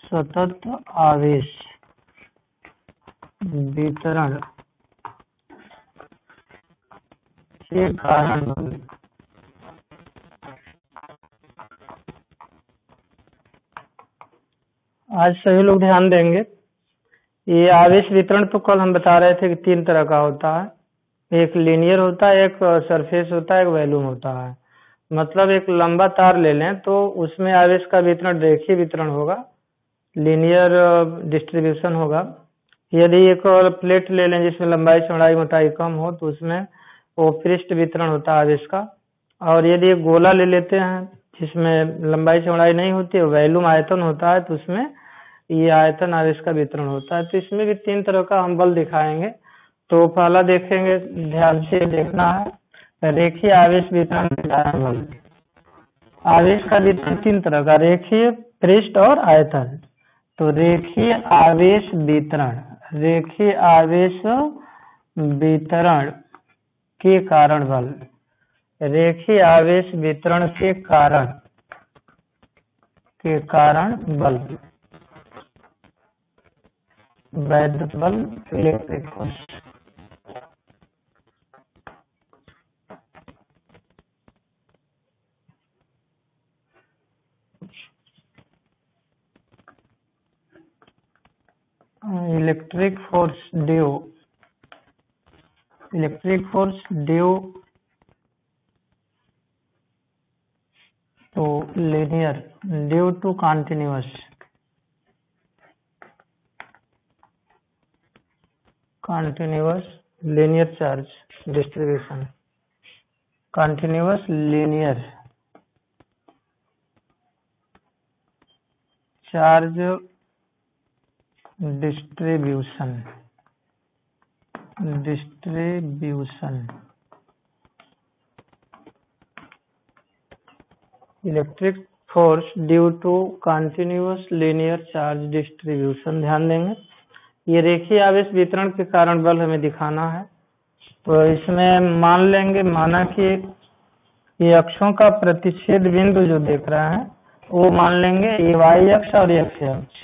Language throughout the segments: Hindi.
सतत आवेश वितरण के कारण बल। आज सभी लोग ध्यान देंगे। ये आवेश वितरण तो कल हम बता रहे थे कि 3 तरह का होता है, एक लीनियर होता है, एक सरफेस होता है, एक वॉल्यूम होता है। मतलब एक लंबा तार ले लें तो उसमें आवेश का वितरण रेखीय वितरण होगा, लीनियर डिस्ट्रीब्यूशन होगा। यदि एक और प्लेट ले लें जिसमें लंबाई चौड़ाई मोटाई कम हो तो उसमें वो पृष्ठ वितरण होता है आवेश का। और यदि एक गोला ले लेते हैं जिसमें लंबाई चौड़ाई नहीं होती है, वॉल्यूम आयतन होता है, तो उसमें ये आयतन आवेश का वितरण होता है। तो इसमें भी 3 तरह का हम बल दिखाएंगे। तो पहला देखेंगे, ध्यान से देखना है, रेखीय आवेश वितरण के कारण बल। आवेश का वितरण 3 तरह का, रेखीय, पृष्ठ और आयतन। तो रेखीय आवेश वितरण, रेखीय आवेश वितरण के कारण बल, रेखीय आवेश वितरण के कारण बल, वैद्युत बल, electric force. Electric force due to linear, due to continuous linear charge distribution, continuous linear charge distribution electric force due to continuous linear charge distribution. ध्यान देंगे, ये रेखीय आवेश वितरण के कारण बल हमें दिखाना है। तो इसमें मान लेंगे, माना कि ये अक्षों का प्रतिच्छेद बिंदु जो देख रहे हैं वो मान लेंगे ये y अक्ष और x अक्ष।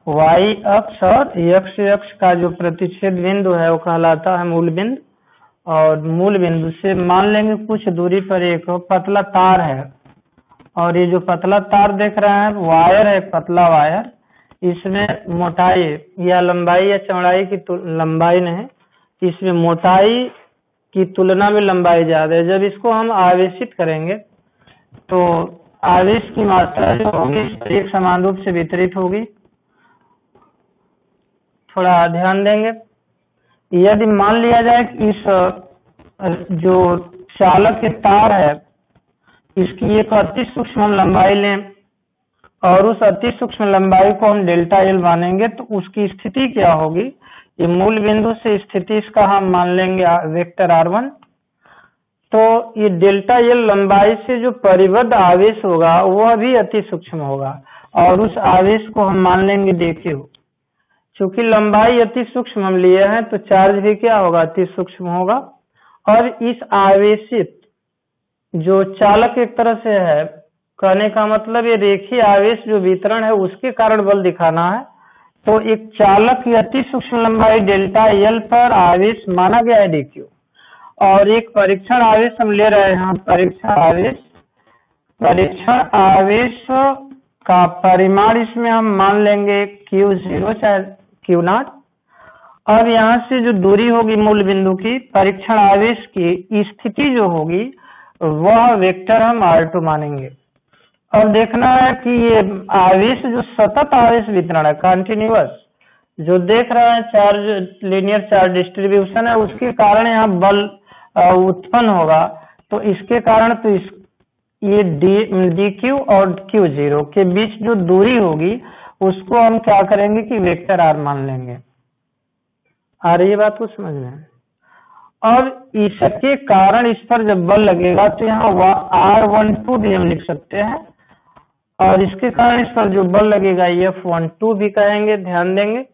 y अक्ष और x अक्ष का जो प्रतिच्छेद बिंदु है वो कहलाता है मूल बिंदु। और मूल बिंदु से मान लेंगे कुछ दूरी पर एक पतला तार है, और ये जो पतला तार देख रहे हैं वायर है, पतला वायर, इसमें मोटाई या लंबाई या चौड़ाई की लंबाई नहीं, इसमें मोटाई की तुलना में लंबाई ज्यादा है। जब इसको हम आवेशित करेंगे तो आवेश की मात्रा जो होगी एक समान रूप से वितरित होगी। थोड़ा ध्यान देंगे, यदि मान लिया जाए कि इस जो चालक के तार है इसकी एक अति सूक्ष्म लंबाई लें और उस अति सूक्ष्म लंबाई को हम डेल्टा एल मानेंगे, तो उसकी स्थिति क्या होगी, ये मूल बिंदु से स्थिति इसका हम मान लेंगे वेक्टर r1। तो ये डेल्टा एल लंबाई से जो परिबद्ध आवेश होगा वह भी अति सूक्ष्म होगा, और उस आवेश को हम मान लेंगे dq। चूंकि लंबाई अति सूक्ष्म हम लिए हैं तो चार्ज भी क्या होगा, अति सूक्ष्म होगा। और इस आवेशित जो चालक एक तरह से है, कहने का मतलब ये रेखीय आवेश जो वितरण है उसके कारण बल दिखाना है। तो एक चालक की अति सूक्ष्म लंबाई डेल्टा एल पर आवेश माना गया है dq, और एक परीक्षण आवेश हम ले रहे हैं, परीक्षण आवेश का परिमाण इसमें हम मान लेंगे q0 चाहे q0। अब यहाँ से जो दूरी होगी मूल बिंदु की, परीक्षण आवेश की स्थिति जो होगी वह वेक्टर हम r2 मानेंगे। अब देखना है कि ये आवेश जो सतत आवेश वितरण है, कंटिन्यूअस जो देख रहे हैं चार्ज लीनियर चार्ज डिस्ट्रीब्यूशन है, उसके कारण यहाँ बल उत्पन्न होगा। तो इसके कारण तो ये dq और q0 के बीच जो दूरी होगी उसको हम क्या करेंगे कि वेक्टर r मान लेंगे। आ रही है बात को समझ में? और इसके कारण इस पर जब बल लगेगा तो यहाँ r12 भी हम लिख सकते हैं, और इसके कारण इस पर जो बल लगेगा F12 भी कहेंगे। ध्यान देंगे,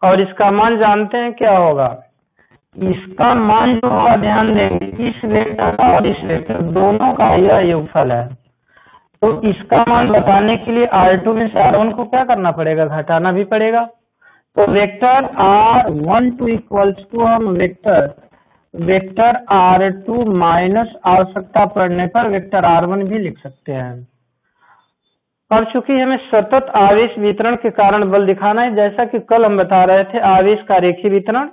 और इसका मान जानते हैं क्या होगा, इसका मान जो होगा, ध्यान देंगे, इस वेक्टर का और इस वेक्टर दोनों का यह योगफल है। तो इसका मान बताने के लिए R2 में से R1 को क्या करना पड़ेगा, घटाना भी पड़ेगा। तो वेक्टर R12 इक्वल्स टू हम वेक्टर R2 माइनस आवश्यकता पड़ने पर वेक्टर R1 भी लिख सकते हैं। अब चूंकि हमें सतत आवेश वितरण के कारण बल दिखाना है, जैसा कि कल हम बता रहे थे आवेश का रेखीय वितरण,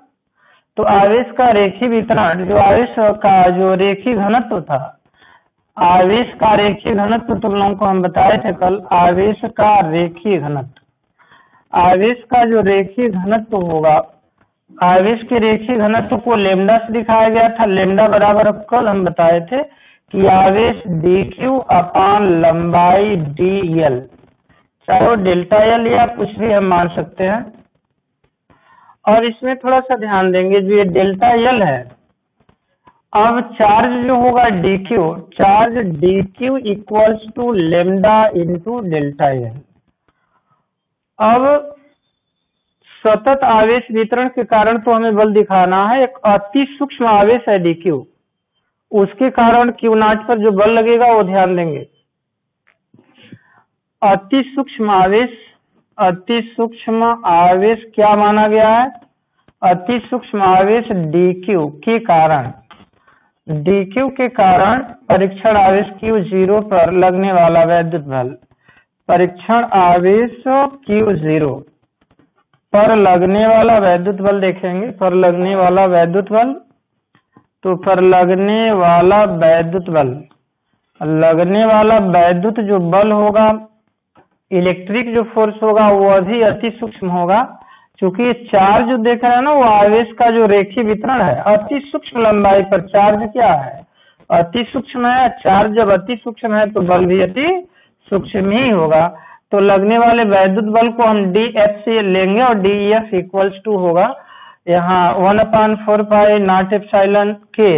तो आवेश का रेखीय वितरण जो आवेश का जो रेखीय घनत्व था, आवेश का रेखीय घनत्व तुम लोगों को हम बताए थे कल, आवेश का रेखीय घनत्व, आवेश का जो रेखीय घनत्व होगा, आवेश के रेखीय घनत्व को लेमडा से दिखाया गया था। लेमडा बराबर कल हम बताए थे कि आवेश dq अपान लंबाई dl, चाहे वो डेल्टा एल या कुछ भी हम मान सकते हैं। और इसमें थोड़ा सा ध्यान देंगे, जो ये डेल्टा एल है, अब चार्ज जो होगा dq, charge dq equals to lambda into delta L. अब सतत आवेश वितरण के कारण तो हमें बल दिखाना है, एक अति सूक्ष्म आवेश है dq, उसके कारण q नॉट पर जो बल लगेगा वो ध्यान देंगे। अति सूक्ष्म आवेश, अति सूक्ष्म आवेश क्या माना गया है, अति सूक्ष्म आवेश dq के कारण, dq के कारण परीक्षण आवेश q0 पर लगने वाला वैद्युत बल, परीक्षण आवेश q0 पर लगने वाला वैद्युत बल देखेंगे, पर लगने वाला वैद्युत बल, तो पर लगने वाला वैद्युत बल, लगने वाला वैद्युत जो बल होगा, इलेक्ट्रिक जो फोर्स होगा वो भी अति सूक्ष्म होगा, क्योंकि ये चार्ज जो देख रहे हैं ना वो आवेश का जो रेखीय वितरण है, अति सूक्ष्म लंबाई पर चार्ज क्या है, अति सूक्ष्म है। चार्ज जब अति सूक्ष्म है तो बल भी अति सूक्ष्म ही होगा। तो लगने वाले वैद्युत बल को हम dF से लेंगे और dEF इक्वल्स टू होगा यहाँ 1/4 पाई नॉट एप्सिलॉन k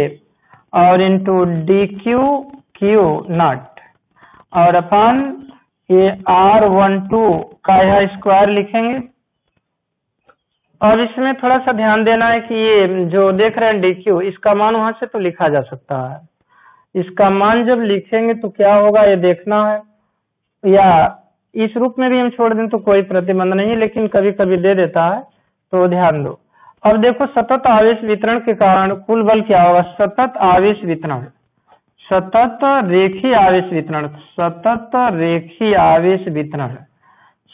और इंटू dq q नॉट और अपान ये R12 का यह स्क्वायर लिखेंगे। और इसमें थोड़ा सा ध्यान देना है कि ये जो देख रहे हैं dq, इसका मान वहां से तो लिखा जा सकता है, इसका मान जब लिखेंगे तो क्या होगा ये देखना है, या इस रूप में भी हम छोड़ दें तो कोई प्रतिबंध नहीं है, लेकिन कभी कभी दे देता है तो ध्यान दो। अब देखो सतत आवेश वितरण के कारण कुल बल क्या होगा, सतत आवेश वितरण, सतत रेखीय आवेश वितरण, सतत रेखीय आवेश वितरण,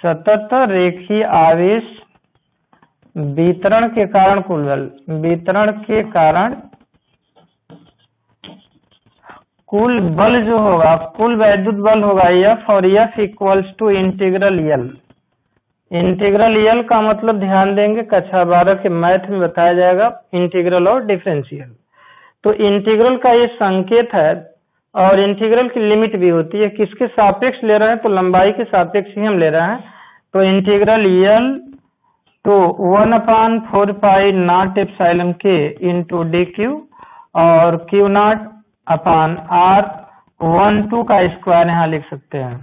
सतत रेखीय आवेश वितरण के कारण कुल बल, वितरण के कारण कुल बल जो होगा, कुल वैद्युत बल होगा F, और F equals to integral L। Integral L का मतलब ध्यान देंगे कक्षा 12 के मैथ में बताया जाएगा, इंटीग्रल और डिफरेंशियल। तो इंटीग्रल का ये संकेत है और इंटीग्रल की लिमिट भी होती है, किसके सापेक्ष ले रहे हैं, तो लंबाई के सापेक्ष ही हम ले रहे हैं। तो इंटीग्रल L तो 1/4 pi naught epsilon k into dq और q नॉट अपान R12 का स्क्वायर यहाँ लिख सकते हैं,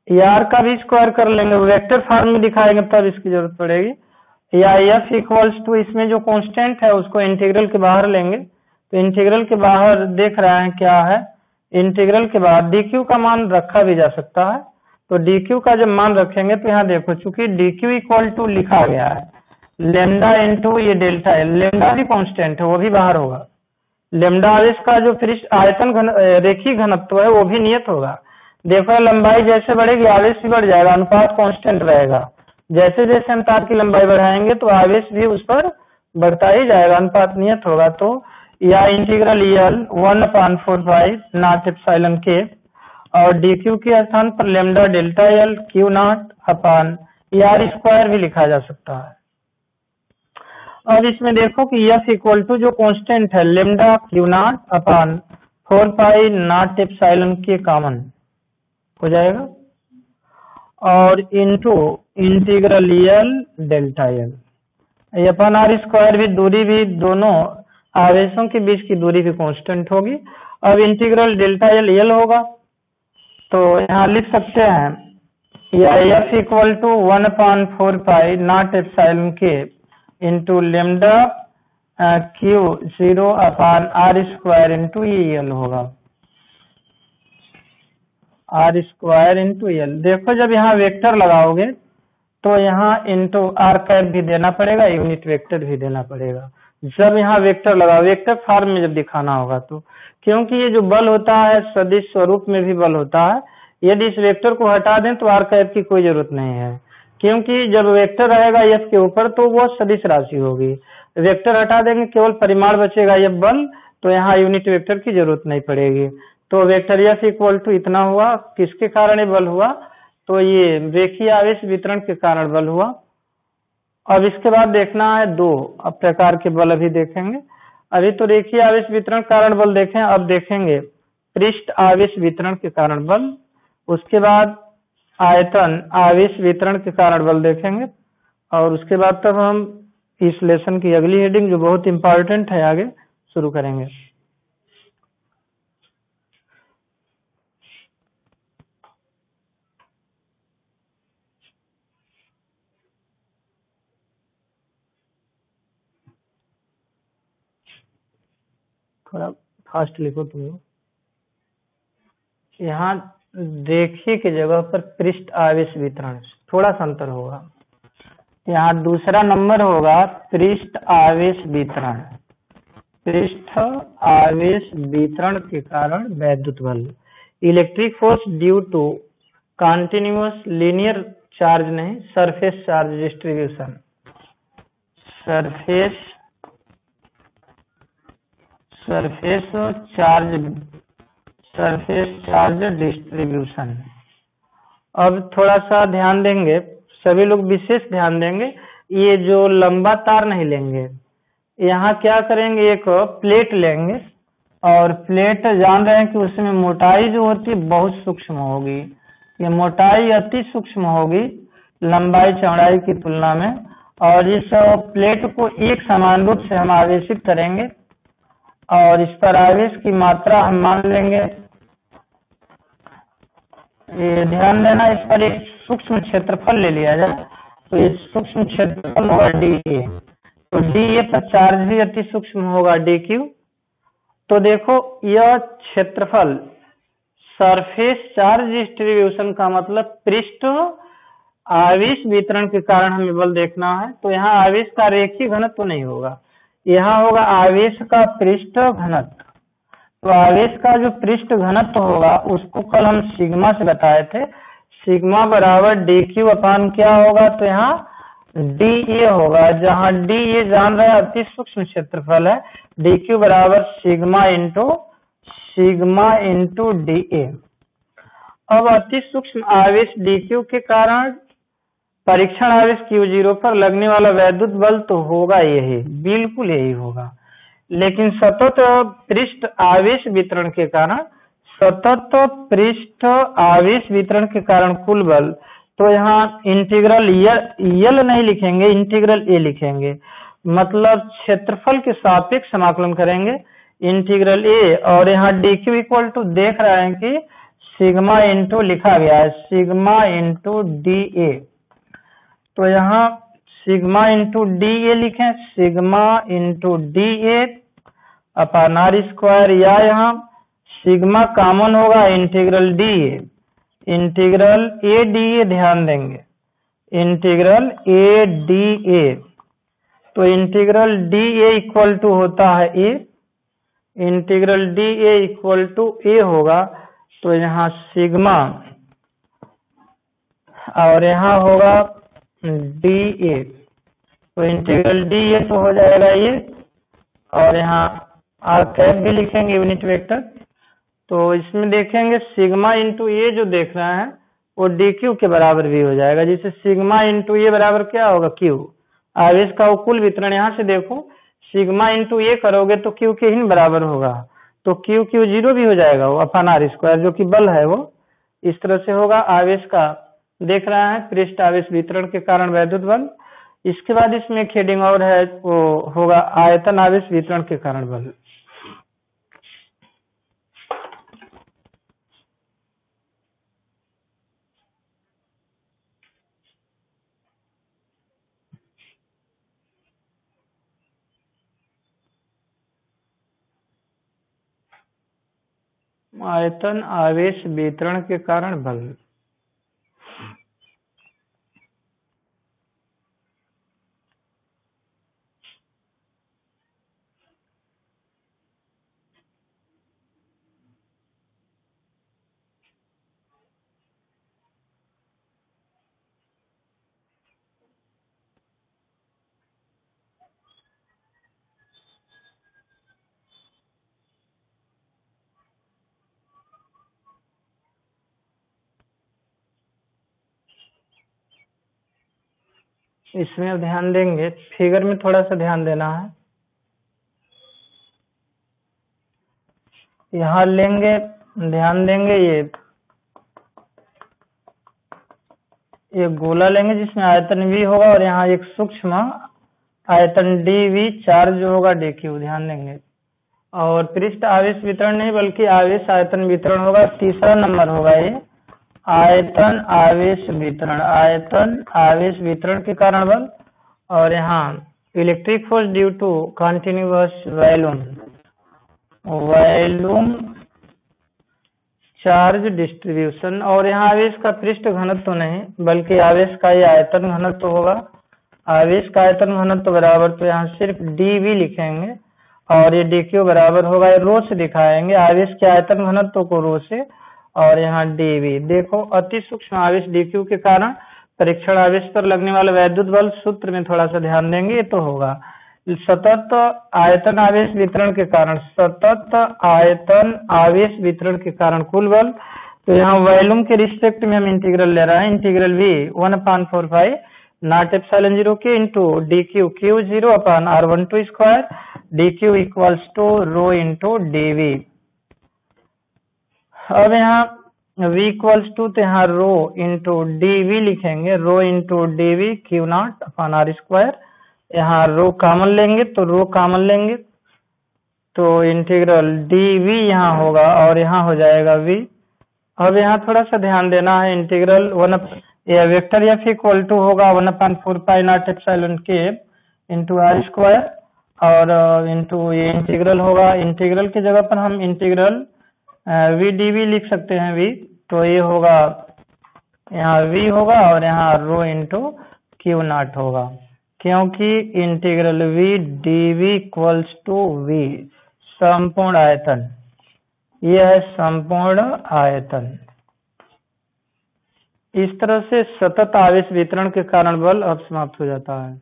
R का भी स्क्वायर कर लेंगे, वेक्टर फॉर्म में दिखाएंगे तब इसकी जरूरत पड़ेगी, या F इक्वल्स टू इसमें जो कांस्टेंट है उसको इंटीग्रल के बाहर लेंगे। तो इंटीग्रल के बाहर देख रहे हैं क्या है, इंटीग्रल के बाहर dq का मान रखा भी जा सकता है। तो dq का जब मान रखेंगे तो यहाँ देखो चूंकि dq इक्वल टू लिखा गया है लेमडा इंटू ये डेल्टा एल, लेमडा भी कांस्टेंट है वो भी बाहर होगा, लेमडा आवेश का जो पृष्ठ आयतन रेखीय घनत्व है वो भी नियत होगा। देखो लंबाई जैसे बढ़ेगी आवेश भी बढ़ जाएगा, अनुपात कांस्टेंट रहेगा, जैसे जैसे हम तार की लंबाई बढ़ाएंगे तो आवेश भी उस पर बढ़ता ही जाएगा, अनुपात नियत होगा। तो या integral L 1/4 pi naught epsilon k और dq के स्थान पर lambda delta L q naught अपान R स्क्वायर भी लिखा जा सकता है। अब इसमें देखो कि F इक्वल टू जो कांस्टेंट है लेमडा q नॉट अपान 4 पाई नॉट एप्सिलॉन k कॉमन हो जाएगा और into integral L delta L, ये अपन R स्क्वायर भी, दूरी भी, दोनों आवेशों के बीच की दूरी भी कांस्टेंट होगी। अब इंटीग्रल डेल्टा L होगा तो यहाँ लिख सकते हैं या F equal to 1/4 pi naught epsilon k into lambda q0 upon R square into EL होगा। R square into L. देखो जब यहाँ वेक्टर लगाओगे तो यहाँ इंटू आर कैप भी देना पड़ेगा, यूनिट वेक्टर भी देना पड़ेगा। जब यहाँ वेक्टर लगाओ, वेक्टर फॉर्म में जब दिखाना होगा तो, क्योंकि ये जो बल होता है सदिश स्वरूप में भी बल होता है। यदि इस वेक्टर को हटा दें तो आर कैप की कोई जरूरत नहीं है, क्योंकि जब वेक्टर रहेगा एफ के ऊपर तो वो सदिश राशि होगी। वेक्टर हटा देंगे केवल परिमाण बचेगा एफ बल, तो यहाँ यूनिट वेक्टर की जरूरत नहीं पड़ेगी। तो वेक्टर एफ इक्वल टू इतना हुआ, किसके कारण ये बल हुआ, तो ये रेखीय आवेश वितरण के कारण बल हुआ। अब इसके बाद देखना है दो अब प्रकार के बल अभी देखेंगे। अभी तो रेखीय आवेश वितरण कारण बल देखें, अब देखेंगे पृष्ठ आवेश वितरण के कारण बल, उसके बाद आयतन आवेश वितरण के कारण बल देखेंगे, और उसके बाद तब हम इस लेसन की अगली हेडिंग जो बहुत इंपॉर्टेंट है आगे शुरू करेंगे। थोड़ा फास्ट लिखो तुम लोग। यहाँ रेखीय की जगह पर पृष्ठ आवेश वितरण थोड़ा सा अंतर होगा। यहाँ दूसरा नंबर होगा पृष्ठ आवेश वितरण, पृष्ठ आवेश वितरण के कारण वैद्युत बल, electric force due to continuous linear charge नहीं, surface charge distribution, surface charge distribution. अब थोड़ा सा ध्यान देंगे, सभी लोग विशेष ध्यान देंगे, ये जो लंबा तार नहीं लेंगे, यहाँ क्या करेंगे, एक प्लेट लेंगे और प्लेट जान रहे हैं कि उसमें मोटाई जो होती है बहुत सूक्ष्म होगी, ये मोटाई अति सूक्ष्म होगी लंबाई चौड़ाई की तुलना में, और इस प्लेट को एक समान रूप से हम आवेशित करेंगे और इस पर आवेश की मात्रा हम मान लेंगे, ये ध्यान देना, इस पर एक सूक्ष्म क्षेत्रफल ले लिया जाए, तो ये सूक्ष्म क्षेत्रफल होगा डी ए, तो डी ए पर चार्ज भी अति सूक्ष्म होगा डी क्यू। तो देखो यह क्षेत्रफल सरफेस चार्ज डिस्ट्रीब्यूशन का मतलब पृष्ठ आवेश वितरण के कारण हमें बल देखना है, तो यहाँ आवेश का रेखीय घनत्व तो नहीं होगा, यहाँ होगा आवेश का पृष्ठ घनत्व। तो आवेश का जो पृष्ठ घनत्व होगा उसको कल हम सिग्मा से बताए थे, सिग्मा बराबर डी क्यू अपान क्या होगा, तो यहाँ डी ए होगा, जहाँ डी ए जान रहे हैं अति सूक्ष्म क्षेत्रफल है, डी क्यू बराबर सिग्मा इंटू डी ए। अब अति सूक्ष्म आवेश डी क्यू के कारण परीक्षण आवेश Q0 पर लगने वाला वैद्युत बल तो होगा यही, बिल्कुल यही होगा, लेकिन सतत पृष्ठ आवेश वितरण के कारण, सतत पृष्ठ आवेश वितरण के कारण कुल बल, तो यहाँ इंटीग्रल यल नहीं लिखेंगे, इंटीग्रल ए लिखेंगे, मतलब क्षेत्रफल के सापेक्ष समाकलन करेंगे इंटीग्रल ए, और यहाँ डी क्यू इक्वल टू देख रहे हैं कि सिग्मा इंटू लिखा गया है सिग्मा इंटू डी ए, तो यहाँ सिग्मा इंटू डी ए लिखें, sigma into D A upon R square, या यहाँ सिग्मा कॉमन होगा integral D A, integral A D A ध्यान देंगे, इंटीग्रल ए डी ए, तो integral D A equal to होता है A, integral D A equal to A होगा, तो यहाँ सिग्मा और यहाँ होगा डी ए, तो इंटीग्रल डी ए तो हो जाएगा ये, और यहाँ आर कैप भी लिखेंगे यूनिट वेक्टर, तो इसमें देखेंगे सिग्मा इंटू ए जो देख रहे हैं वो डी क्यू के बराबर भी हो जाएगा, जिससे सिग्मा इंटू ए बराबर क्या होगा क्यू, आवेश का वो कुल वितरण, यहाँ से देखो सिग्मा इंटू ए करोगे तो क्यू के ही बराबर होगा, तो क्यू क्यू जीरो भी हो जाएगा वो अपान आर स्क्वायर, जो कि बल है वो इस तरह से होगा। आवेश का देख रहा है पृष्ठ आवेश वितरण के कारण वैद्युत बल। इसके बाद इसमें एक हेडिंग और है, वो होगा आयतन आवेश वितरण के कारण बल। आयतन आवेश वितरण के कारण बल। इसमें अब ध्यान देंगे, फिगर में थोड़ा सा ध्यान देना है। यहाँ लेंगे, ध्यान देंगे, ये गोला लेंगे जिसमें आयतन V होगा और यहाँ एक सूक्ष्म आयतन dV चार्ज होगा dq, ध्यान देंगे। और पृष्ठ आवेश वितरण नहीं बल्कि आवेश आयतन वितरण होगा, तीसरा नंबर होगा ये आयतन आवेश वितरण, आयतन आवेश वितरण के कारण बल। और यहाँ electric force due to continuous volume charge distribution. और यहाँ आवेश का पृष्ठ घनत्व नहीं बल्कि आवेश का ये आयतन घनत्व होगा। आवेश का आयतन घनत्व बराबर, तो यहाँ सिर्फ dV लिखेंगे और ये dq बराबर होगा, ये रो से दिखाएंगे आवेश के आयतन घनत्व को रो से, और यहाँ dV। देखो अति सूक्ष्म आवेश dq के कारण परीक्षण आवेश पर लगने वाला वैद्युत बल, सूत्र में थोड़ा सा ध्यान देंगे, ये तो होगा सतत आयतन आवेश वितरण के कारण, सतत आयतन आवेश वितरण के कारण कुल बल। तो यहाँ वॉल्यूम के रिस्पेक्ट में हम इंटीग्रल ले रहे हैं, integral V 1/4 naught epsilon 0 k into dq q0 upon r12 square dq equals to rho into dV। अब यहाँ V इक्वल्स टू, तो यहाँ रो इंटू dV लिखेंगे, रो इंटू dV q0 अपन r स्क्वायर। यहाँ रो कॉमन लेंगे तो रो कॉमन लेंगे तो इंटीग्रल dV यहाँ होगा और यहाँ हो जाएगा V। अब यहाँ थोड़ा सा ध्यान देना है, इंटीग्रल यह वेक्टर F इक्वल टू होगा 1/4 naught epsilon k into r square, और इंटू ये इंटीग्रल होगा, इंटीग्रल की जगह पर हम इंटीग्रल V dV लिख सकते हैं V, तो ये होगा यहाँ V होगा और यहाँ रो इंटू q0 होगा, क्योंकि integral V dV equals to V संपूर्ण आयतन, यह है संपूर्ण आयतन। इस तरह से सतत आवेश वितरण के कारण बल अब समाप्त हो जाता है।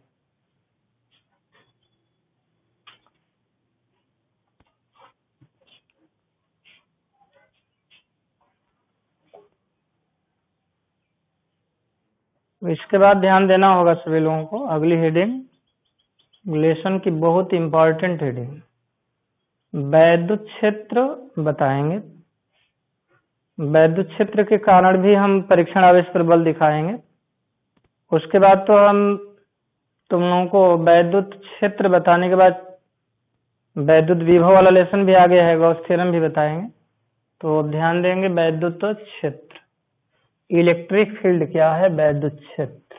इसके बाद ध्यान देना होगा सभी लोगों को, अगली हेडिंग लेसन की बहुत इंपॉर्टेंट हेडिंग, वैद्युत क्षेत्र बताएंगे। वैद्युत क्षेत्र के कारण भी हम परीक्षण आवेश पर बल दिखाएंगे। उसके बाद तो हम तुम लोगों को वैद्युत क्षेत्र बताने के बाद वैद्युत विभव वाला लेसन भी आ गया है, गॉस थ्योरम भी बताएंगे। तो ध्यान देंगे, वैद्युत क्षेत्र, इलेक्ट्रिक फील्ड क्या है, वैद्युत क्षेत्र,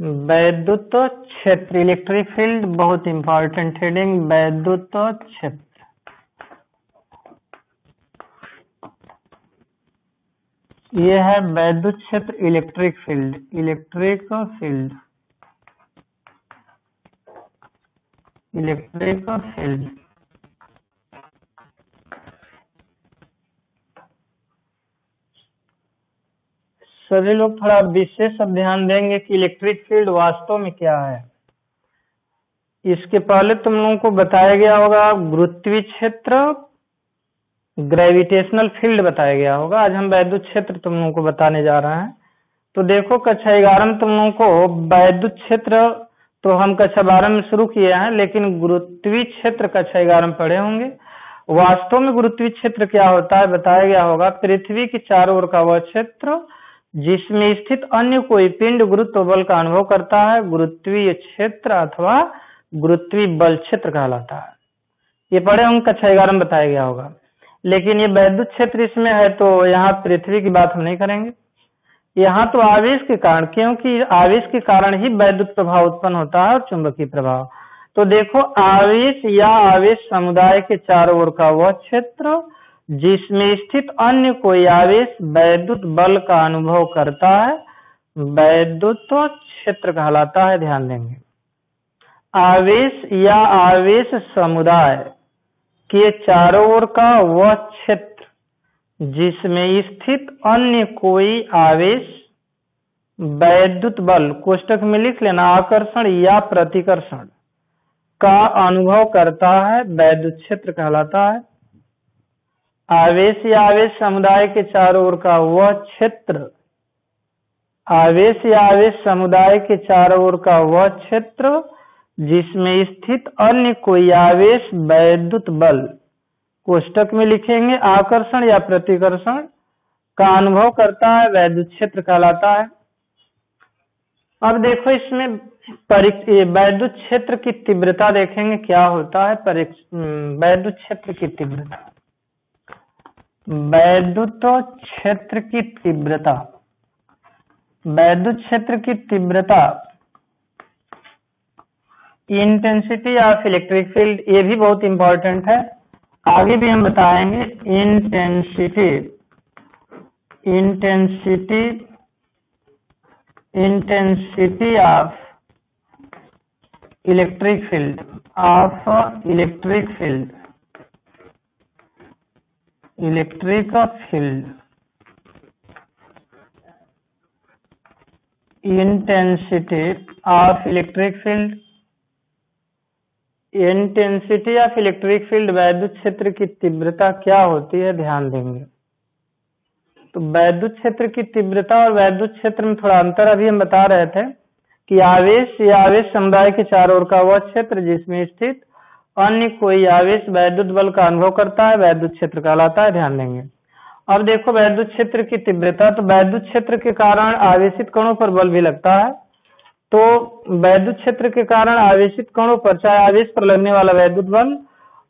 वैद्युत क्षेत्र, इलेक्ट्रिक फील्ड बहुत इंपॉर्टेंट हेडिंग, वैद्युत क्षेत्र। ये है वैद्युत क्षेत्र, electric field, electric field, electric field. सभी लोग थोड़ा विशेष अब ध्यान देंगे कि इलेक्ट्रिक फील्ड वास्तव में क्या है। इसके पहले तुम लोगों को बताया गया होगा गुरुत्वीय क्षेत्र, ग्रेविटेशनल फील्ड बताया गया होगा। आज हम वैद्युत क्षेत्र तुम लोगों को बताने जा रहे हैं। तो देखो कक्षा 11 में तुम लोगों को वैद्युत क्षेत्र तो हम कक्षा 12 में शुरू किए हैं, लेकिन गुरुत्वीय क्षेत्र कक्षा 11 में पढ़े होंगे। वास्तव में गुरुत्वीय क्षेत्र क्या होता है बताया गया होगा, पृथ्वी के चारों ओर का वह क्षेत्र जिसमें स्थित अन्य कोई पिंड गुरुत्व बल का अनुभव करता है, गुरुत्वीय क्षेत्र अथवा गुरुत्वीय बल क्षेत्र कहलाता है। ये पढ़े होंगे, कक्षा 11 में बताया गया होगा। लेकिन ये वैद्युत क्षेत्र इसमें है, तो यहाँ पृथ्वी की बात हम नहीं करेंगे। यहाँ तो आवेश के कारण, क्योंकि आवेश के कारण ही वैद्युत प्रभाव उत्पन्न होता है और चुंबकीय प्रभाव। तो देखो आवेश या आवेश समुदाय के चारों ओर का वह क्षेत्र जिसमें स्थित अन्य कोई आवेश वैद्युत बल का अनुभव करता है वैद्युत क्षेत्र कहलाता है। ध्यान देंगे आवेश या आवेश समुदाय के चारों ओर का वह क्षेत्र जिसमें स्थित अन्य कोई आवेश वैद्युत बल कोष्टक में लिख लेना आकर्षण या प्रतिकर्षण का अनुभव करता है वैद्युत क्षेत्र कहलाता है। आवेश या आवेश समुदाय के चारों ओर का वह क्षेत्र आवेश या आवेश समुदाय के चारों ओर का वह क्षेत्र जिसमें स्थित अन्य कोई आवेश वैद्युत बल कोष्टक में लिखेंगे आकर्षण या प्रतिकर्षण का अनुभव करता है वैद्युत क्षेत्र कहलाता है। अब देखो इसमें वैद्युत क्षेत्र की तीव्रता देखेंगे क्या होता है। वैद्युत क्षेत्र की तीव्रता वैद्युत क्षेत्र की तीव्रता वैद्युत क्षेत्र की तीव्रता इंटेंसिटी ऑफ इलेक्ट्रिक फील्ड ये भी बहुत इंपॉर्टेंट है, आगे भी हम बताएंगे। Intensity of electric field intensity of electric field वैद्युत क्षेत्र की तीव्रता क्या होती है ध्यान देंगे। तो वैद्युत क्षेत्र की तीव्रता और वैद्युत क्षेत्र में थोड़ा अंतर अभी हम बता रहे थे कि आवेश या आवेश समुदाय के चारों ओर का वह क्षेत्र जिसमें स्थित अन्य कोई आवेश वैद्युत बल का अनुभव करता है वैद्युत क्षेत्र कहलाता है। ध्यान देंगे अब देखो वैद्युत क्षेत्र की तीव्रता, तो वैद्युत क्षेत्र के कारण आवेशित कणों पर बल भी लगता है। तो वैद्युत क्षेत्र के कारण आवेशित कणों पर चाहे आवेश पर लगने वाला वैद्युत बल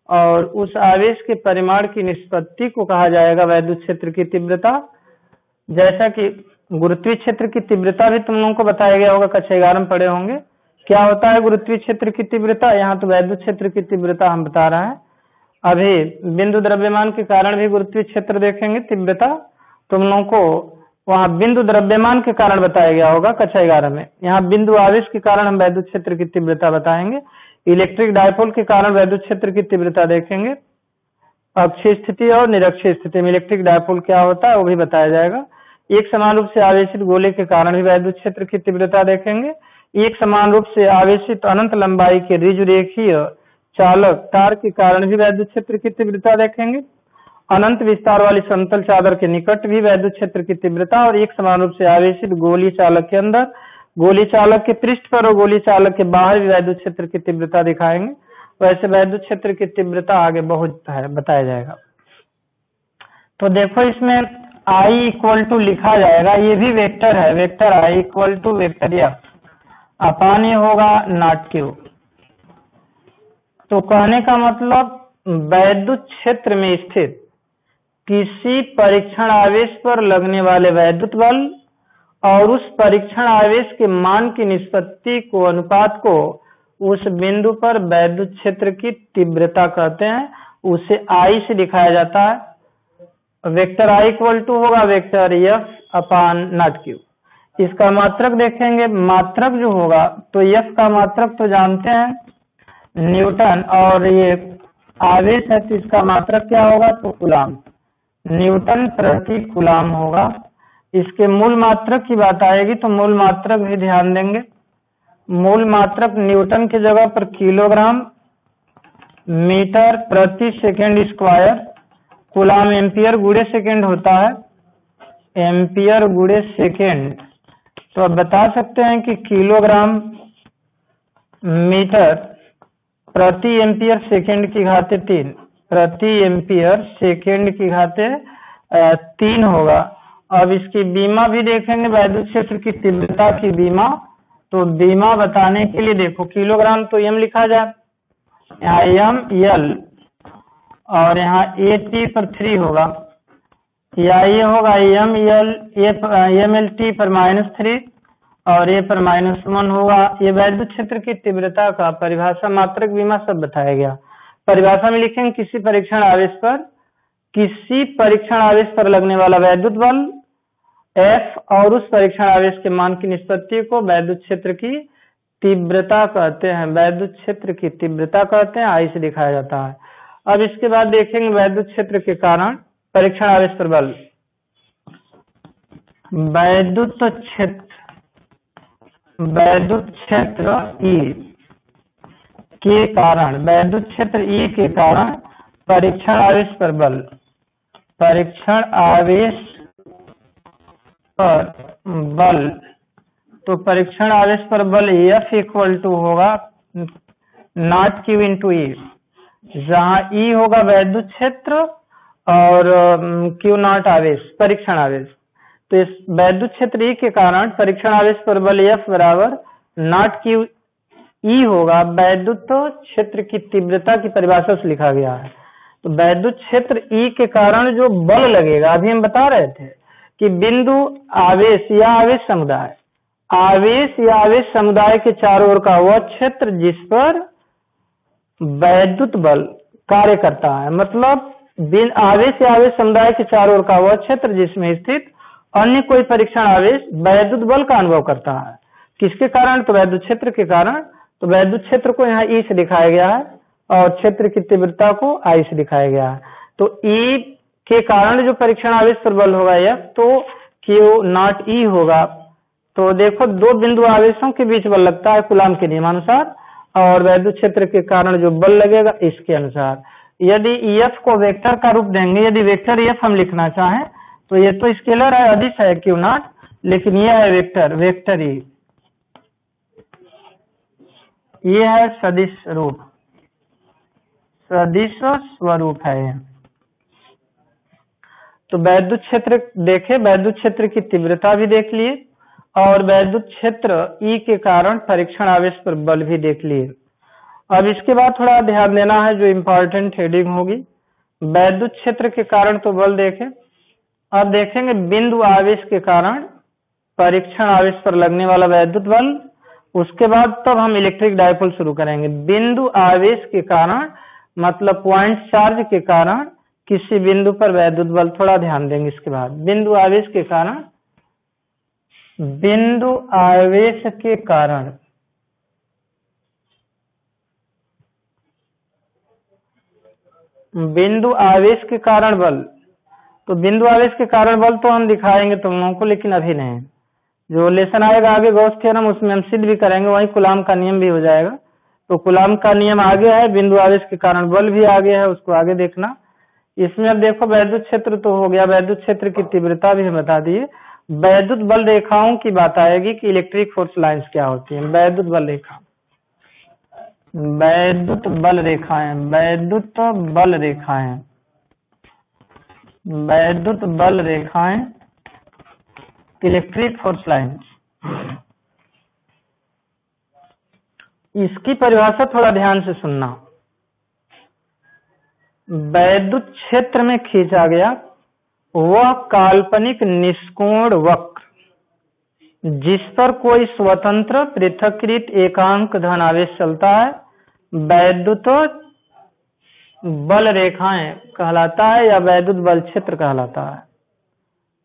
और उस आवेश के परिमाण की निष्पत्ति को कहा जाएगा वैद्युत क्षेत्र की तीव्रता। जैसा कि गुरुत्वीय क्षेत्र की तीव्रता भी तुम लोगों को बताया गया होगा, कक्षा 11 में पढ़े होंगे। क्या होता है गुरुत्वीय क्षेत्र की तीव्रता, यहाँ तो वैद्युत क्षेत्र की तीव्रता हम बता रहे हैं। अभी बिंदु द्रव्यमान के कारण भी गुरुत्वीय क्षेत्र देखेंगे तीव्रता, तुम लोगों को वहाँ बिंदु द्रव्यमान के कारण बताया गया होगा कक्षा 11 में। यहाँ बिंदु आवेश के कारण हम वैद्युत क्षेत्र की तीव्रता बताएंगे। इलेक्ट्रिक डायपोल के कारण वैद्युत क्षेत्र की तीव्रता देखेंगे। अक्षीय स्थिति और निरक्षीय स्थिति में इलेक्ट्रिक डायपोल क्या होता है वो भी बताया जाएगा। एक समान रूप से आवेशित गोले के कारण भी वैद्युत क्षेत्र की तीव्रता देखेंगे। एक समान रूप से आवेशित अनंत लंबाई के ऋजुरेखीय चालक तार के कारण भी वैद्युत क्षेत्र की तीव्रता देखेंगे। अनंत विस्तार वाली समतल चादर के निकट भी वैद्युत क्षेत्र की तीव्रता और एक समान रूप से आवेशित गोली चालक के अंदर, गोली चालक के पृष्ठ पर और गोली चालक के बाहर भी वैद्युत क्षेत्र की तीव्रता दिखाएंगे। वैसे वैद्युत क्षेत्र की तीव्रता आगे बहुत है बताया जाएगा। तो देखो इसमें I इक्वल टू लिखा जाएगा, ये भी वेक्टर है, vector I equal to vector F upon ये होगा नॉट Q। तो कहने का मतलब वैद्युत क्षेत्र में स्थित किसी परीक्षण आवेश पर लगने वाले वैद्युत बल और उस परीक्षण आवेश के मान की निष्पत्ति को अनुपात को उस बिंदु पर वैद्युत क्षेत्र की तीव्रता कहते हैं, उसे I से दिखाया जाता है। वेक्टर I इक्वल टू होगा vector F upon not Q। इसका मात्रक देखेंगे, मात्रक जो होगा तो F का मात्रक तो जानते हैं न्यूटन, और ये आवेश है तो इसका मात्रक क्या होगा तो कूलाम, न्यूटन प्रति कूलाम होगा। इसके मूल मात्रक की बात आएगी तो मूल मात्रक भी ध्यान देंगे। मूल मात्रक न्यूटन की जगह पर किलोग्राम मीटर प्रति सेकंड स्क्वायर, कूलाम एम्पियर गुणे सेकंड होता है, एम्पियर गुणे सेकंड। तो अब बता सकते हैं कि किलोग्राम मीटर प्रति एम्पियर सेकंड की घाते 3, प्रति एम्पियर सेकंड की घाते 3 होगा। अब इसकी बीमा भी देखेंगे, वैद्युत क्षेत्र की तीव्रता की बीमा। तो बीमा बताने के लिए देखो किलोग्राम तो एम लिखा जाए, यहाँ एम एल और यहाँ ए टी पर 3 होगा, या ये होगा एम एल टी पर -3 और ये पर -1 होगा। ये वैद्युत क्षेत्र की तीव्रता का परिभाषा मात्रक विमा सब बताया गया। परिभाषा में लिखेंगे किसी परीक्षण आवेश पर लगने वाला वैद्युत बल F और उस परीक्षण आवेश के मान की निष्पत्ति को वैद्युत क्षेत्र की तीव्रता कहते हैं। वैद्युत क्षेत्र की तीव्रता कहते हैं, I से दिखाया जाता है। अब इसके बाद देखेंगे वैद्युत क्षेत्र के कारण परीक्षण आवेश पर बल। वैद्युत क्षेत्र E के कारण, वैद्युत क्षेत्र E के कारण परीक्षण आवेश पर बल, परीक्षण आवेश पर बल, तो परीक्षण आवेश पर बल F इक्वल टू होगा नॉट Q इंटू E, जहाँ E होगा वैद्युत क्षेत्र और Q नॉट आवेश, परीक्षण आवेश। तो इस वैद्युत क्षेत्र E के कारण परीक्षण आवेश पर बल F बराबर नॉट Q E होगा वैद्युत क्षेत्र की तीव्रता की परिभाषा से लिखा गया है। तो वैद्युत क्षेत्र E के कारण जो बल लगेगा, अभी हम बता रहे थे कि बिंदु आवेश या आवेश समुदाय के चारों ओर का वह क्षेत्र जिस पर वैद्युत बल कार्य करता है, मतलब आवेश या आवेश समुदाय के चारों ओर का वह क्षेत्र जिसमें स्थित अन्य कोई परीक्षण आवेश वैद्युत बल का अनुभव करता है। किसके कारण? तो वैद्युत क्षेत्र के कारण। तो वैद्युत क्षेत्र को यहाँ E से दिखाया गया है और क्षेत्र की तीव्रता को I से दिखाया गया है। तो E के कारण जो परीक्षण आवेश पर बल होगा F, तो Q नॉट E होगा। तो देखो दो बिंदु आवेशों के बीच बल लगता है कूलाम के नियमानुसार, और वैद्युत क्षेत्र के कारण जो बल लगेगा इसके अनुसार। यदि EF को वेक्टर का रूप देंगे, यदि वेक्टर EF हम लिखना चाहें तो ये तो स्केलर है, अदिश है Q नॉट, लेकिन ये है वेक्टर E, ये है सदिश स्वरूप है। तो वैद्युत क्षेत्र देखे, वैद्युत क्षेत्र की तीव्रता भी देख लिए और वैद्युत क्षेत्र E के कारण परीक्षण आवेश पर बल भी देख लिए। अब इसके बाद थोड़ा ध्यान देना है, जो इम्पोर्टेंट हेडिंग होगी, वैद्युत क्षेत्र के कारण तो बल देखे। अब देखेंगे बिंदु आवेश के कारण परीक्षण आवेश पर लगने वाला वैद्युत बल। उसके बाद तब हम इलेक्ट्रिक डायपोल शुरू करेंगे। बिंदु आवेश के कारण मतलब पॉइंट चार्ज के कारण किसी बिंदु पर वैद्युत बल, थोड़ा ध्यान देंगे इसके बाद। बिंदु आवेश के कारण बल, तो बिंदु आवेश के कारण बल तो हम दिखाएंगे तुम लोगों को, लेकिन अभी नहीं। जो लेसन आएगा आगे गॉस थ्योरम, उसमें हम सिद्ध भी करेंगे, वहीं कूलाम का नियम भी हो जाएगा। तो कूलाम का नियम आगे है, बिंदु आवेश के कारण बल भी आगे है, उसको आगे देखना। इसमें अब देखो वैद्युत क्षेत्र तो हो गया, वैद्युत क्षेत्र की तीव्रता भी हम बता दिए। वैद्युत बल रेखाओं की बात आएगी कि इलेक्ट्रिक फोर्स लाइंस क्या होती है। वैद्युत बल रेखाएं इलेक्ट्रिक फोर्स लाइंस, इसकी परिभाषा थोड़ा ध्यान से सुनना। वैद्युत क्षेत्र में खींचा गया वह काल्पनिक निष्कोण वक्र जिस पर कोई स्वतंत्र पृथक्कृत एकांक धन आवेश चलता है, वैद्युत बल रेखाएं कहलाता है या वैद्युत बल क्षेत्र कहलाता है।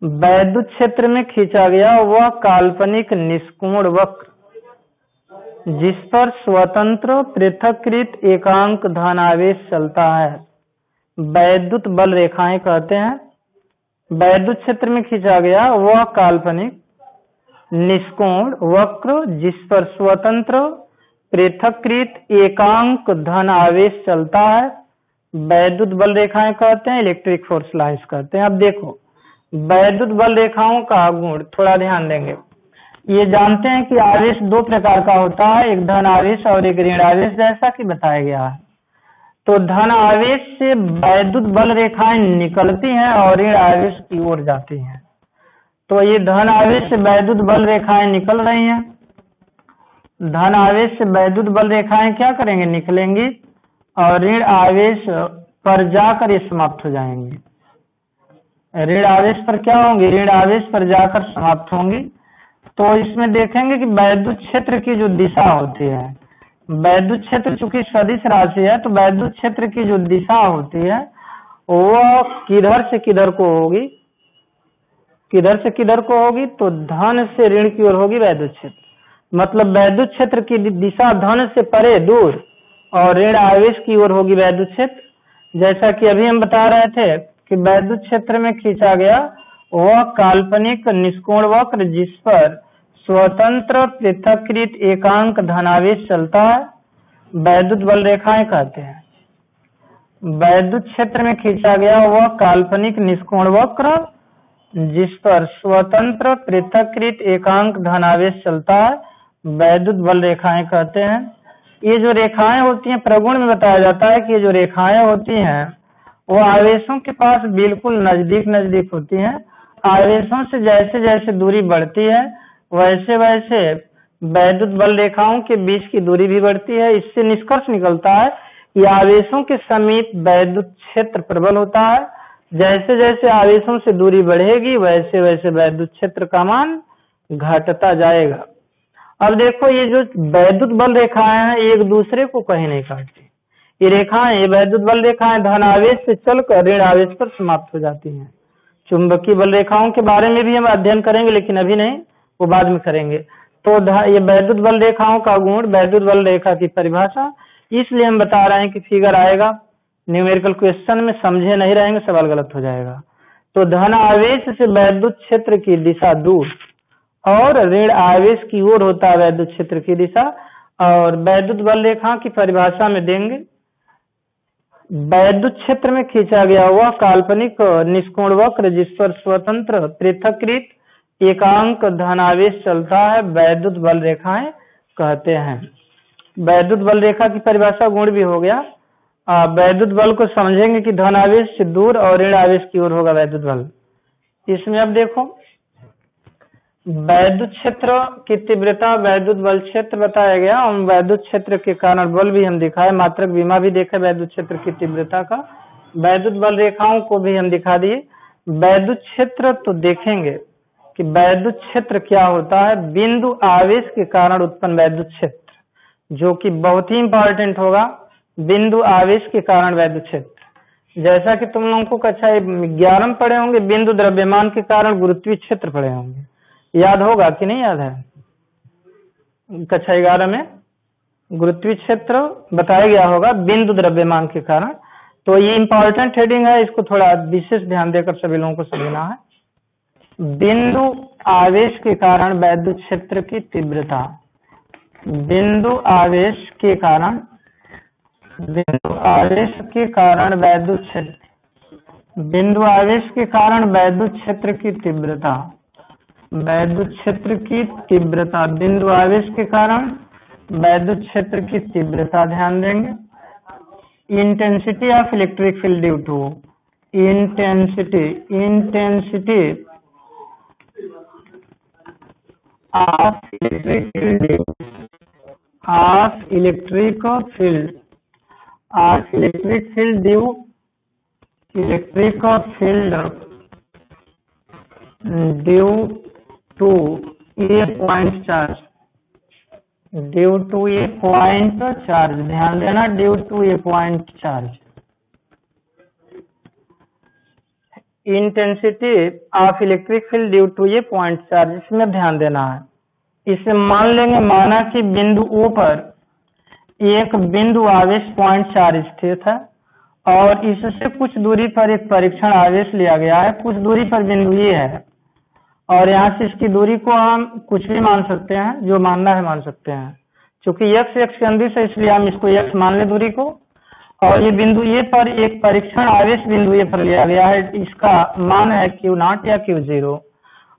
वैद्युत क्षेत्र में खींचा गया वह काल्पनिक निष्कोण वक्र जिस पर स्वतंत्र पृथक्कृत एकांक धन आवेश चलता है, वैद्युत बल रेखाएं कहते हैं। वैद्युत क्षेत्र में खींचा गया वह काल्पनिक निष्कोण वक्र जिस पर स्वतंत्र पृथक्कृत एकांक धन आवेश चलता है, वैद्युत बल रेखाएं कहते हैं, इलेक्ट्रिक फोर्स लाइंस कहते हैं। अब देखो वैद्युत बल रेखाओं का गुण थोड़ा ध्यान देंगे। ये जानते हैं कि आवेश दो प्रकार का होता है, एक धन आवेश और एक ऋण आवेश, जैसा कि बताया गया है। तो धन आवेश से वैद्युत बल रेखाएं निकलती हैं और ऋण आवेश की ओर जाती हैं। तो ये धन आवेश से वैद्युत बल रेखाएं निकल रही हैं। धन आवेश से वैद्युत बल रेखाएं क्या करेंगे? निकलेंगी और ऋण आवेश पर जाकर ये समाप्त हो जाएंगी। ऋण आवेश पर क्या होंगी? ऋण आवेश पर जाकर समाप्त होंगी। तो इसमें देखेंगे कि वैद्युत क्षेत्र की जो दिशा होती है, वैद्युत क्षेत्र चूंकि सदिश राशि है तो वैद्युत क्षेत्र की जो दिशा होती है वो किधर से किधर को होगी, किधर से किधर को होगी, तो धन से ऋण की ओर होगी वैद्युत क्षेत्र। मतलब वैद्युत क्षेत्र की दिशा धन से परे दूर और ऋण आवेश की ओर होगी वैद्युत क्षेत्र। जैसा कि अभी हम बता रहे थे कि वैद्युत क्षेत्र में खींचा गया वह काल्पनिक निष्कोण वक्र जिस पर स्वतंत्र पृथक्कृत एकांक धनावेश चलता है वैद्युत बल रेखाएं कहते हैं। वैद्युत क्षेत्र में खींचा गया वह काल्पनिक निष्कोण वक्र जिस पर स्वतंत्र पृथक्कृत एकांक धनावेश चलता है वैद्युत बल रेखाएं कहते हैं। ये जो रेखाएं होती हैं प्रगुण में बताया जाता है कि ये जो रेखाएं होती हैं वो आवेशों के पास बिल्कुल नजदीक नजदीक होती हैं। आवेशों से जैसे जैसे दूरी बढ़ती है वैसे वैसे वैद्युत बल रेखाओं के बीच की दूरी भी बढ़ती है। इससे निष्कर्ष निकलता है कि आवेशों के समीप वैद्युत क्षेत्र प्रबल होता है। जैसे जैसे आवेशों से दूरी बढ़ेगी वैसे वैसे वैद्युत क्षेत्र का मान घटता जाएगा। अब देखो ये जो वैद्युत बल रेखाएं हैं एक दूसरे को कहीं नहीं काटती। ये रेखाएं, ये वैद्युत बल रेखाएं धन आवेश से चलकर ऋण आवेश पर समाप्त हो जाती हैं। चुंबकीय बल रेखाओं के बारे में भी हम अध्ययन करेंगे लेकिन अभी नहीं, वो बाद में करेंगे। तो ये वैद्युत बल रेखाओं का गुण, वैद्युत बल रेखा की परिभाषा, इसलिए हम बता रहे हैं कि फिगर आएगा न्यूमेरिकल क्वेश्चन में, समझे नहीं रहेंगे सवाल गलत हो जाएगा। तो धन आवेश से वैद्युत क्षेत्र की दिशा दूर और ऋण आवेश की ओर होता है वैद्युत क्षेत्र की दिशा। और वैद्युत बल रेखा की परिभाषा में देंगे वैद्युत क्षेत्र में खींचा गया हुआ काल्पनिक निष्कोण वक्र जिस पर स्वतंत्र पृथक्कृत एकांक धनावेश चलता है वैद्युत बल रेखाएं कहते हैं। वैद्युत बल रेखा की परिभाषा गुण भी हो गया। वैद्युत बल को समझेंगे कि धन आवेश से दूर और ऋण आवेश की ओर होगा वैद्युत बल। इसमें अब देखो वैद्युत क्षेत्र की तीव्रता वैद्युत बल क्षेत्र बताया गया और वैद्युत क्षेत्र के कारण बल भी हम दिखाए, मात्रक विमा भी देखे वैद्युत क्षेत्र की तीव्रता का, वैद्युत बल रेखाओं को भी हम दिखा दिए। वैद्युत क्षेत्र तो देखेंगे कि वैद्युत क्षेत्र क्या होता है, बिंदु आवेश के कारण उत्पन्न वैद्युत क्षेत्र, जो कि बहुत ही इंपॉर्टेंट होगा। बिंदु आवेश के कारण वैद्युत क्षेत्र, जैसा कि तुम लोगों को कक्षा 11 में पढ़े होंगे, बिंदु द्रव्यमान के कारण गुरुत्वीय क्षेत्र पढ़े होंगे, याद होगा कि नहीं याद है? कक्षा 11 में गुरुत्वीय क्षेत्र बताया गया होगा बिंदु द्रव्यमान के कारण। तो ये इंपॉर्टेंट हेडिंग है, इसको थोड़ा विशेष ध्यान देकर सभी लोगों को समझना है। बिंदु आवेश के कारण वैद्युत क्षेत्र की तीव्रता, बिंदु आवेश के कारण, बिंदु आवेश के कारण वैद्युत क्षेत्र, बिंदु आवेश के कारण वैद्युत क्षेत्र की तीव्रता, वैद्युत क्षेत्र की तीव्रता, बिंदु आवेश के कारण वैद्युत क्षेत्र की तीव्रता ध्यान देंगे। Intensity of electric field due to, intensity of electric field, of electric field, of electric field due, electric field due to a point charge, due to a point charge, ध्यान देना due to a point charge. Intensity of electric field due to a point charge, इसमें ध्यान देना है। इसे मान लेंगे, माना कि बिंदु O पर एक बिंदु आवेश पॉइंट चार्ज स्थित है और इससे कुछ दूरी पर एक परीक्षण आवेश लिया गया है, कुछ दूरी पर बिंदु ये है और यहाँ से इसकी दूरी को हम कुछ भी मान सकते हैं, जो मानना है मान सकते हैं। क्योंकि x के अंदर से इसलिए हम इसको x मान ले दूरी को। और ये बिंदु ए पर एक परीक्षण आवेश बिंदु ए पर लिया गया है, इसका मान है Q0 या Q0।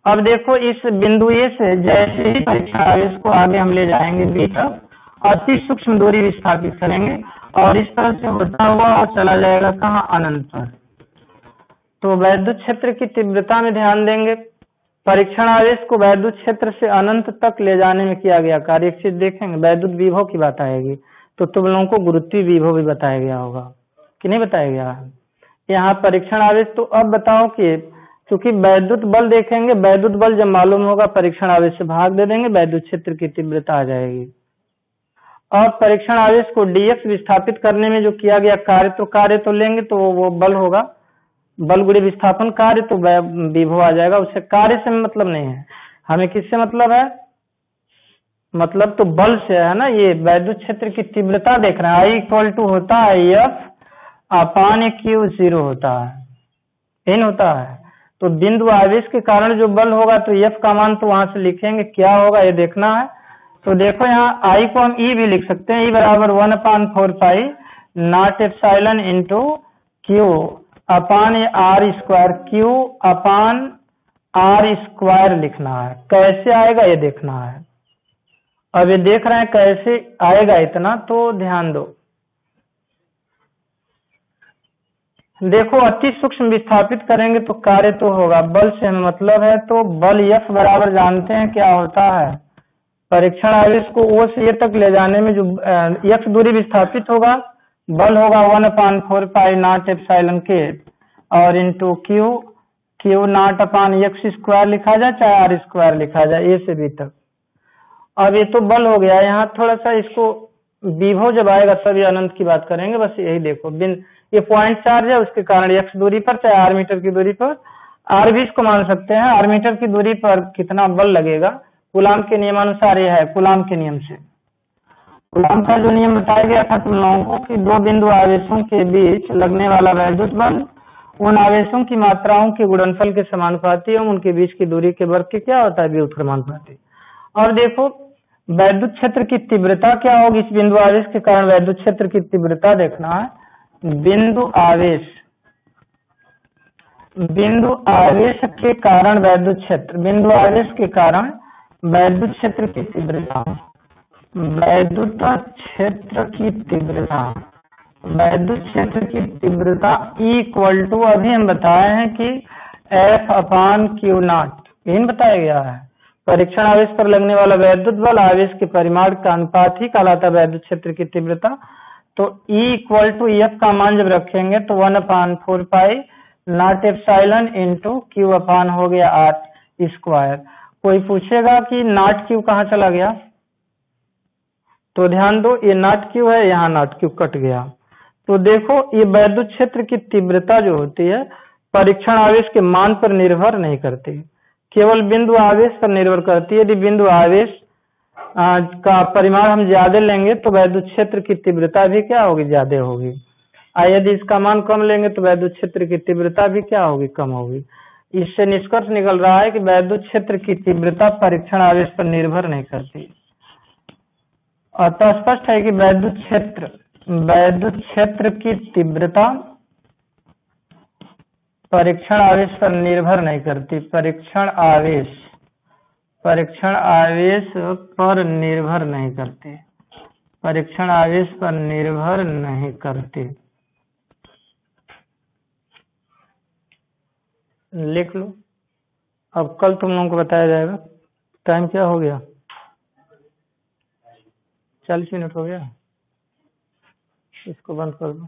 अब देखो इस बिंदु ए से जैसे ही परीक्षण आवेश को आगे हम ले जाएंगे बी तक, अति सूक्ष्म दूरी विस्थापित करेंगे और इस तरह से होता हुआ और चला जाएगा कहाँ, अनंत पर। तो वैद्युत क्षेत्र की तीव्रता में ध्यान देंगे, परीक्षण आवेश को वैद्युत क्षेत्र से अनंत तक ले जाने में किया गया कार्य। एक चीज देखेंगे, वैद्युत विभव की बात आएगी तो तुम लोगों को गुरुत्वीय विभव भी बताया गया होगा कि नहीं बताया गया? यहाँ परीक्षण आवेश। तो अब बताओ कि क्योंकि वैद्युत बल देखेंगे, वैद्युत बल जब मालूम होगा परीक्षण आवेश से भाग दे देंगे, वैद्युत क्षेत्र की तीव्रता आ जाएगी। और परीक्षण आवेश को dx विस्थापित करने में जो किया गया कार्य तो लेंगे तो वो बल होगा, बल गुणे विस्थापन कार्य, तो विभव आ जाएगा। उससे कार्य से मतलब नहीं है, हमें किससे मतलब है, मतलब तो बल से है ना। ये वैद्युत क्षेत्र की तीव्रता देख रहे हैं, I इक्वल टू होता है F अपान Q 0 होता है, इन होता है। तो बिंदु आवेश के कारण जो बल होगा तो F का मान तो वहां से लिखेंगे, क्या होगा ये देखना है। तो देखो यहाँ I को हम E भी लिख सकते हैं, E बराबर 1/4 pi naught epsilon into Q अपान R स्क्वायर, Q अपान R स्क्वायर लिखना है। कैसे आएगा ये देखना है। अब ये देख रहे हैं कैसे आएगा इतना, तो ध्यान दो। देखो अति सूक्ष्म विस्थापित करेंगे तो कार्य तो होगा, बल से हमें मतलब है, तो बल F बराबर जानते हैं क्या होता है। परीक्षण आवेश को O से A तक ले जाने में जो x दूरी विस्थापित होगा, बल होगा 1/4 पाई नॉट एप्सिलॉन K और इंटू Q नॉट अपान x स्क्वायर लिखा जाए चाहे R स्क्वायर लिखा जाए, A से B तक। अब ये तो बल हो गया। यहाँ थोड़ा सा इसको विभव जब आएगा तब ये अनंत की बात करेंगे, बस यही देखो। ये पॉइंट चार्ज है, उसके कारण x दूरी पर चाहे r मीटर की दूरी पर, r भी इसको मान सकते हैं, r मीटर की दूरी पर कितना बल लगेगा कूलाम के नियमानुसार ये है, कूलाम के नियम से। कूलाम का जो नियम बताया गया था तुम लोगों को कि दो बिंदु आवेशों के बीच लगने वाला वैद्युत बल उन आवेशों की मात्राओं के गुणनफल के समानुपाती एवं उनके बीच की दूरी के वर्ग के क्या होता है, व्युत्क्रमानुपाती। और देखो वैद्युत क्षेत्र की तीव्रता क्या होगी, इस बिंदु आवेश के कारण वैद्युत क्षेत्र की तीव्रता देखना है। बिंदु आवेश के कारण वैद्युत क्षेत्र, बिंदु आवेश के कारण वैद्युत क्षेत्र की तीव्रता, वैद्युत क्षेत्र की तीव्रता, वैद्युत क्षेत्र की तीव्रता इक्वल टू, अभी हम बताए हैं कि F अपान Q नॉट, यही बताया गया है। परीक्षण आवेश पर लगने वाला वैद्युत बल आवेश के परिमाण का अनुपात ही कहलाता है वैद्युत क्षेत्र की तीव्रता। तो E इक्वल टू F का मान जब रखेंगे तो 1/4 pi naught epsilon into Q अपान हो गया R स्क्वायर। कोई पूछेगा कि नॉट Q कहाँ चला गया, तो ध्यान दो ये नॉट Q है, यहाँ नॉट Q कट गया। तो देखो ये वैद्युत क्षेत्र की तीव्रता जो होती है परीक्षण आवेश के मान पर निर्भर नहीं करती, केवल बिंदु आवेश पर निर्भर करती है। यदि बिंदु आवेश का परिमाण हम ज्यादा लेंगे तो वैद्युत क्षेत्र की तीव्रता भी क्या होगी, ज्यादा होगी। यदि इसका मान कम लेंगे तो वैद्युत क्षेत्र की तीव्रता भी क्या होगी, कम होगी। इससे निष्कर्ष निकल रहा है कि वैद्युत क्षेत्र की तीव्रता परीक्षण आवेश पर निर्भर नहीं करती। अतः स्पष्ट है कि वैद्युत क्षेत्र की तीव्रता परीक्षण आवेश पर निर्भर नहीं करती, परीक्षण आवेश पर निर्भर नहीं करती, परीक्षण आवेश पर निर्भर नहीं करती। लिख लो, अब कल तुम लोगों को बताया जाएगा। टाइम क्या हो गया, 40 मिनट हो गया, इसको बंद कर दो।